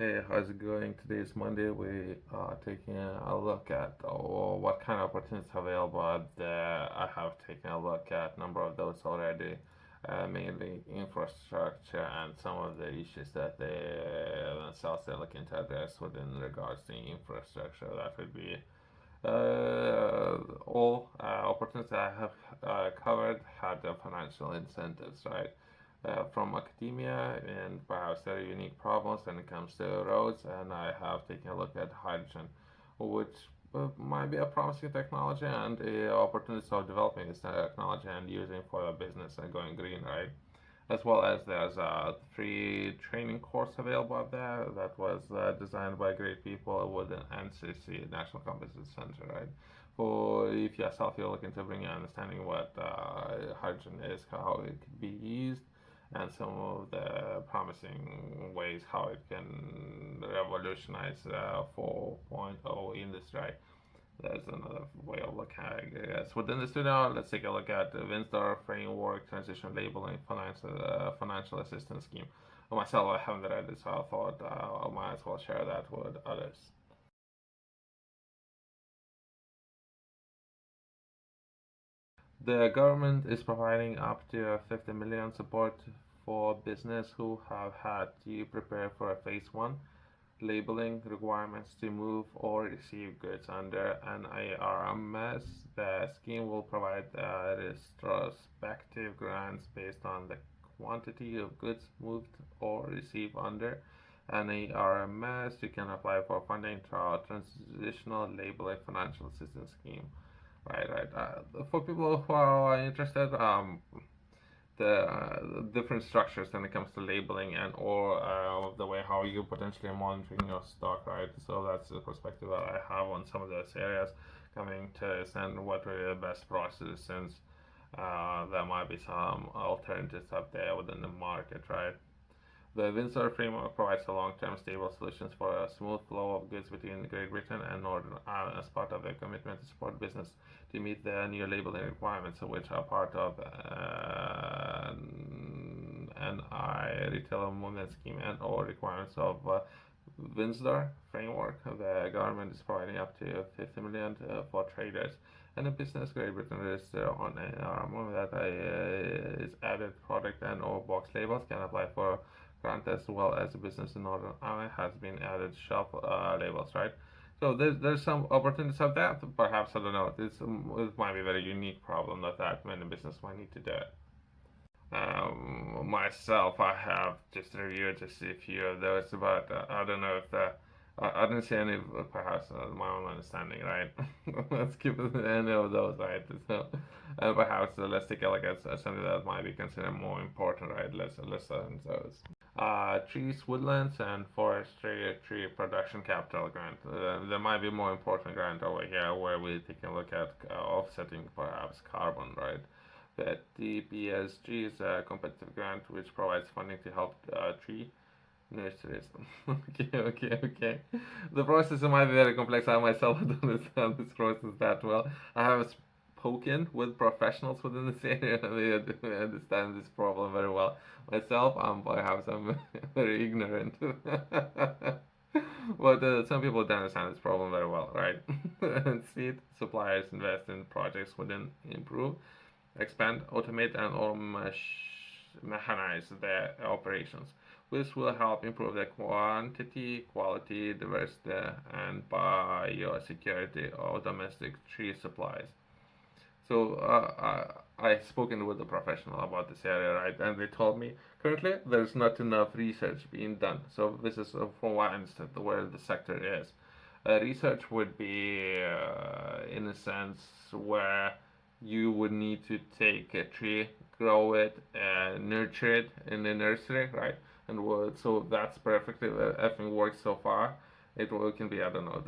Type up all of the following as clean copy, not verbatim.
Hey, how's it going? Today is Monday. We are taking a look at what kind of opportunities are available out there. I have taken a look at a number of those already, mainly infrastructure and some of the issues that they themselves are looking to address within regards to infrastructure. That would be all opportunities I have covered had the financial incentives, right? From academia and perhaps very unique problems when it comes to roads. And I have taken a look at hydrogen, which might be a promising technology and opportunities of developing this technology and using for the business and going green, right? As well as there's a free training course available out there that was designed by great people with an NCC, National Competence Center, right? For if yourself you're looking to bring an understanding what hydrogen is, how it could be used, and some of the promising ways how it can revolutionize 4.0 industry. There's another way of looking at it. Yes. Within the studio, let's take a look at the Winstar framework, transition labeling, financial assistance scheme. Myself, I haven't read it, so I thought I might as well share that with others. The government is providing up to 50 million support for business who have had to prepare for a phase one labeling requirements to move or receive goods under an ARMS. The scheme will provide retrospective grants based on the quantity of goods moved or received under an ARMS. You can apply for funding through our transitional labeling financial assistance scheme. Right. For people who are interested, the different structures when it comes to labeling and or the way how you potentially monitoring your stock, right? So that's the perspective that I have on some of those areas coming to understand what are the best processes since there might be some alternatives out there within the market, right? The Windsor framework provides a long-term stable solutions for a smooth flow of goods between Great Britain and Northern Ireland as part of their commitment to support business to meet the new labeling requirements, which are part of NI Retailer Movement Scheme and all requirements of Windsor framework. The government is providing up to 50 million for traders and a business Great Britain register on NRM that is added product and or box labels can apply for grant as well as a business in Northern Ireland has been added shop labels, right? So there's some opportunities of that. Perhaps I don't know. This might be a very unique problem that many business might need to do it. Myself, I have just reviewed just a few of those, but I don't know if I didn't see any, perhaps my own understanding, right? Let's keep any of those, right? So, perhaps let's take a look at something that might be considered more important, right? Let's learn those. Trees, woodlands, and forestry tree production capital grant. There might be more important grant over here where we take a look at offsetting perhaps carbon, right? The TPSG is a competitive grant which provides funding to help tree nurseries. Okay. The process might be very complex. I myself don't understand this process that well. I have spoken with professionals within this area and they understand this problem very well. Myself, perhaps I'm very ignorant. But some people don't understand this problem very well, right? And see it, suppliers invest in projects within improve expand, automate, and or mechanize their operations. This will help improve the quantity, quality, diversity, and biosecurity of domestic tree supplies. So I've spoken with a professional about this area, right? And they told me currently there's not enough research being done. So this is from what I understand where the sector is. Research would be, in a sense, where you would need to take a tree, grow it, and nurture it in the nursery, right? And so that's perfectly everything works so far. It can be I don't know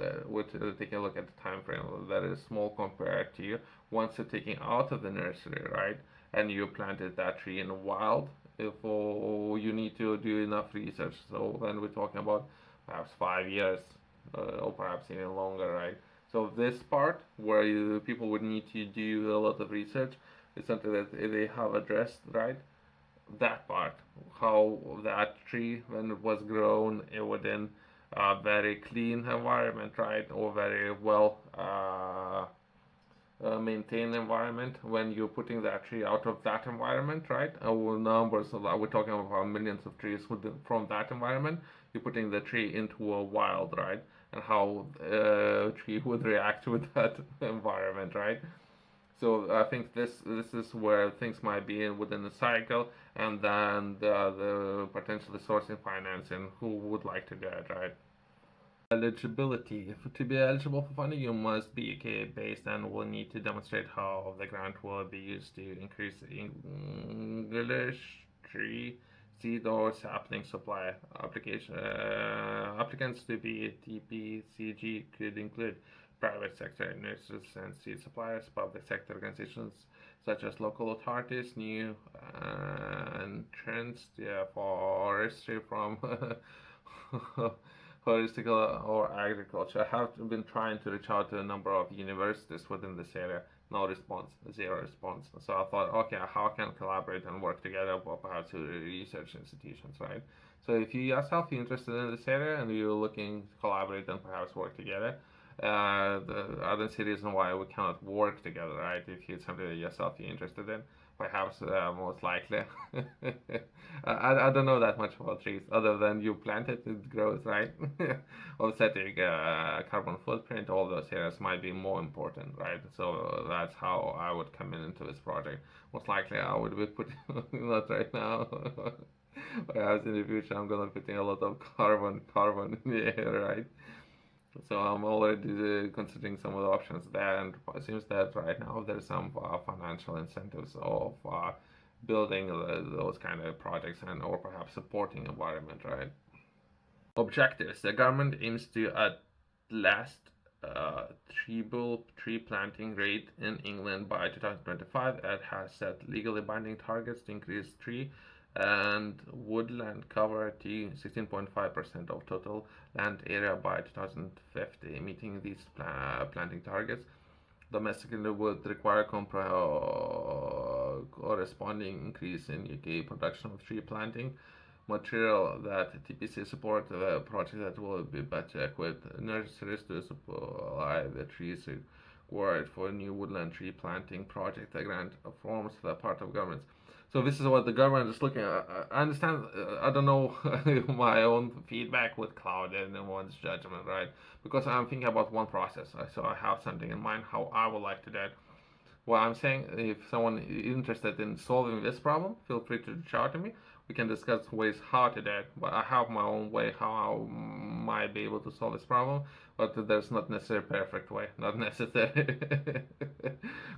taking a look at the time frame that is small compared to once you're taking out of the nursery, right? And you planted that tree in the wild. If you need to do enough research, so then we're talking about perhaps 5 years or perhaps even longer, right? So this part where people would need to do a lot of research is something that they have addressed, right? that part, how that tree, when it was grown within a very clean environment, right, or very well maintained environment, when you're putting that tree out of that environment, right? Numbers of, we're talking about millions of trees from that environment. You're putting the tree into a wild, right? And how tree would react with that environment, right? So I think this is where things might be within the cycle, and then the potentially sourcing financing. Who would like to do it, right? Eligibility. To be eligible for funding, you must be UK based and will need to demonstrate how the grant will be used to increase English tree seed or sapling supply. Applicants to be TPCG could include private sector nurseries and seed suppliers, public sector organizations such as local authorities, new entrants, forestry from holistical or agriculture. I have been trying to reach out to a number of universities within this area. No response, zero response. So I thought, okay, how can I collaborate and work together, or perhaps with research institutions, right? So if you yourself are interested in this area and you're looking to collaborate and perhaps work together, I don't see a reason why we cannot work together, right? If it's something that yourself you're interested in, perhaps most likely. I don't know that much about trees, other than you plant it, it grows, right? Offsetting carbon footprint, all those areas might be more important, right? So that's how I would come into this project. Most likely I would be putting, not right now, perhaps in the future I'm gonna putting a lot of carbon in the air, right? So I'm already considering some of the options there, and it seems that right now there's some financial incentives of building those kind of projects and or perhaps supporting environment, right? Objectives: the government aims to at last treble tree planting rate in England by 2025. It has set legally binding targets to increase tree and woodland cover to 16.5% of total land area by 2050. Meeting these planting targets domestically would require corresponding increase in UK production of tree planting material that TPC support the project that will be better equipped nurseries to supply the trees required for new woodland tree planting project. The grant forms the part of governments. So this is what the government is looking at. I understand. I don't know my own feedback with cloud and one's judgment, right? Because I'm thinking about one process. So I have something in mind how I would like to do it. What I'm saying, if someone is interested in solving this problem, feel free to reach out to me. We can discuss ways how to do it. But I have my own way how I might be able to solve this problem. But there's not necessarily a perfect way, not necessary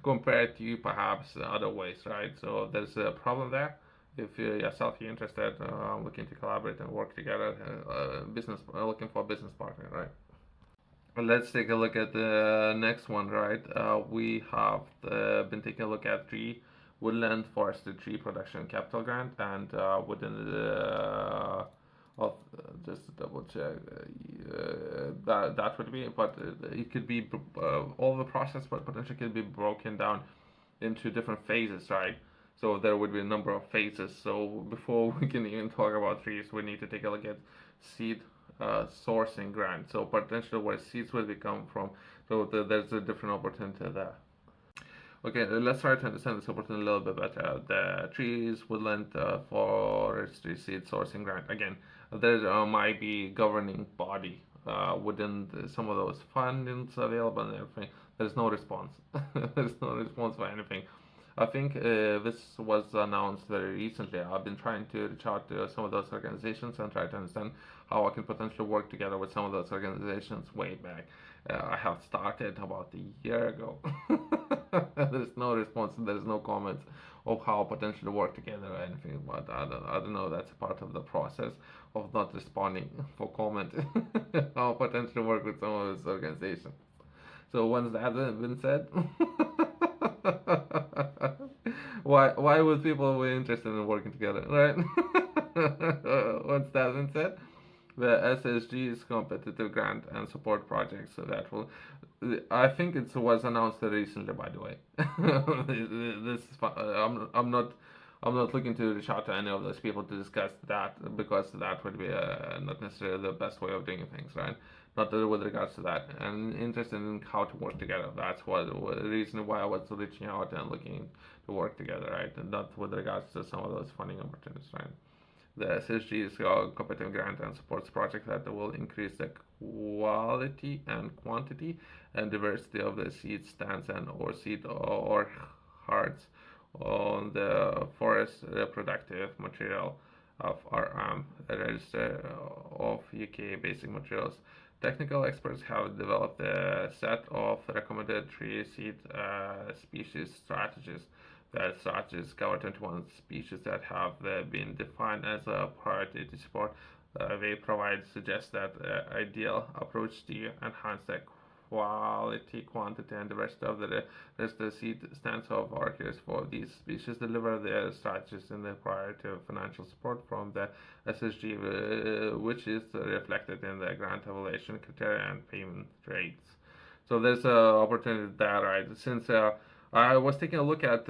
compared to perhaps other ways, right? So there's a problem there. If you yourself you're interested, looking to collaborate and work together, business looking for a business partner, right? Let's take a look at the next one, right? We have been taking a look at tree woodland forestry tree production capital grant, and within the just to double check that would be, but it could be all the process, but potentially could be broken down into different phases, right? So there would be a number of phases. So before we can even talk about trees, we need to take a look at seed sourcing grant. So potentially where seeds will come from. So there's a different opportunity there. Okay, let's try to understand this opportunity a little bit better. The trees, woodland, forestry seed sourcing grant. Again, there might be governing body within some of those fundings available and everything. There's no response. There's no response for anything. I think this was announced very recently. I've been trying to reach out to some of those organizations and try to understand how I can potentially work together with some of those organizations way back. I have started about a year ago. There's no response, there's no comments of how potentially work together or anything, but I don't know, that's part of the process of not responding for comment. How potentially work with some of those organizations. So once that has been said, why would people be interested in working together, right? Once that has been said, the SSG is competitive grant and support projects, so that will. I think it was announced recently, by the way. This is, I'm not I'm not looking to reach out to any of those people to discuss that, because that would be not necessarily the best way of doing things, right? Not with regards to that. And interested in how to work together. That's what the reason why I was reaching out and looking to work together, right? And not with regards to some of those funding opportunities, right? The SSG is a competitive grant and supports projects that will increase the quality and quantity and diversity of the seed stands and or seed or hearts on the forest reproductive material of our register of UK basic materials. Technical experts have developed a set of recommended tree seed species strategies. The strategies cover 21 species that have been defined as a priority to support. They provide suggest that ideal approach to enhance the quality, quantity, and diversity of the seed stands of orchids for these species deliver their strategies in the prior to financial support from the SSG, which is reflected in the grant evaluation criteria and payment rates. So there's an opportunity there, right? Since I was taking a look at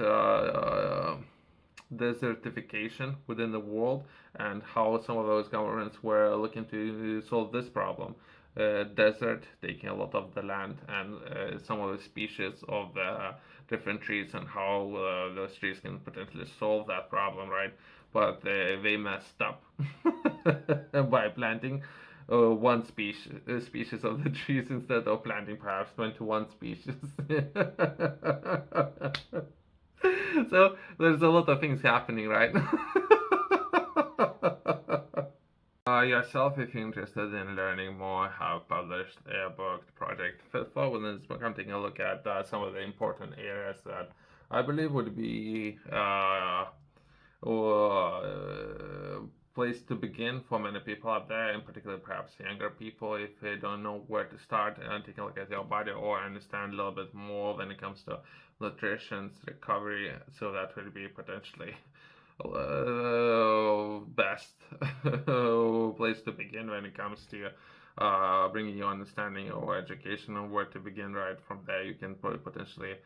desertification within the world and how some of those governments were looking to solve this problem. Desert taking a lot of the land and some of the species of the different trees and how those trees can potentially solve that problem, right? But they messed up by planting one species of the trees instead of planting perhaps 21 species. So there's a lot of things happening, right? Yourself, if you're interested in learning more, have published a book, Project Fitful. Within this book, I'm taking a look at some of the important areas that I believe would be place to begin for many people out there, in particular perhaps younger people, if they don't know where to start and take a look at your body or understand a little bit more when it comes to nutrition, recovery. So that would be potentially best place to begin when it comes to bringing you understanding or education on where to begin. Right from there, you can potentially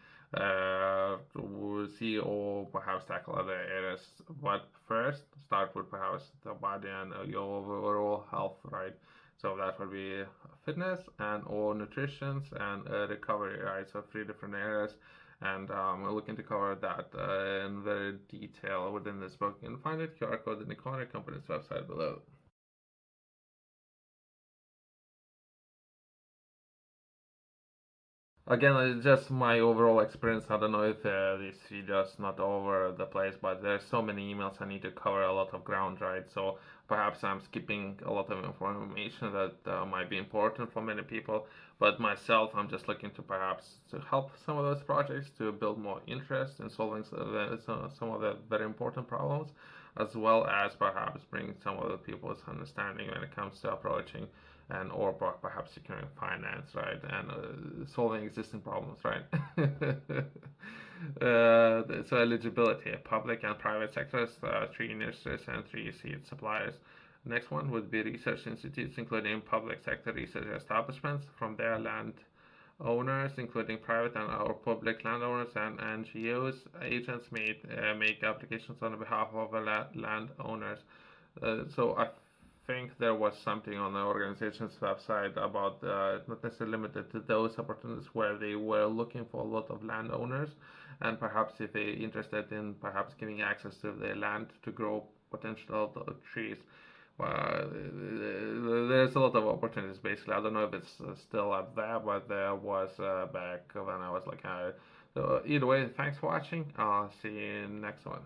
see or perhaps tackle other areas. But first, start with perhaps the body and your overall health, right? So that would be fitness and or nutrition and recovery, right? So three different areas, and we're looking to cover that in very detail within this book. You can find it QR code in the corner company's website below. Again, it's just my overall experience. I don't know if this video is not over the place, but there's so many emails I need to cover a lot of ground, right? So perhaps I'm skipping a lot of information that might be important for many people. But myself, I'm just looking to perhaps to help some of those projects to build more interest in solving some of the very important problems, as well as perhaps bring some of the people's understanding when it comes to approaching and or perhaps securing finance, right, and solving existing problems, right. So eligibility, public and private sectors, 3 industries and 3 seed suppliers. Next one would be research institutes, including public sector research establishments. From their land owners, including private and or public landowners and NGOs, agents make applications on behalf of landowners. So I think there was something on the organization's website about not necessarily limited to those opportunities where they were looking for a lot of landowners, and perhaps if they're interested in perhaps giving access to their land to grow potential trees. There's a lot of opportunities basically. I don't know if it's still up there, but there was back when I was like, so either way, thanks for watching. I'll see you next one.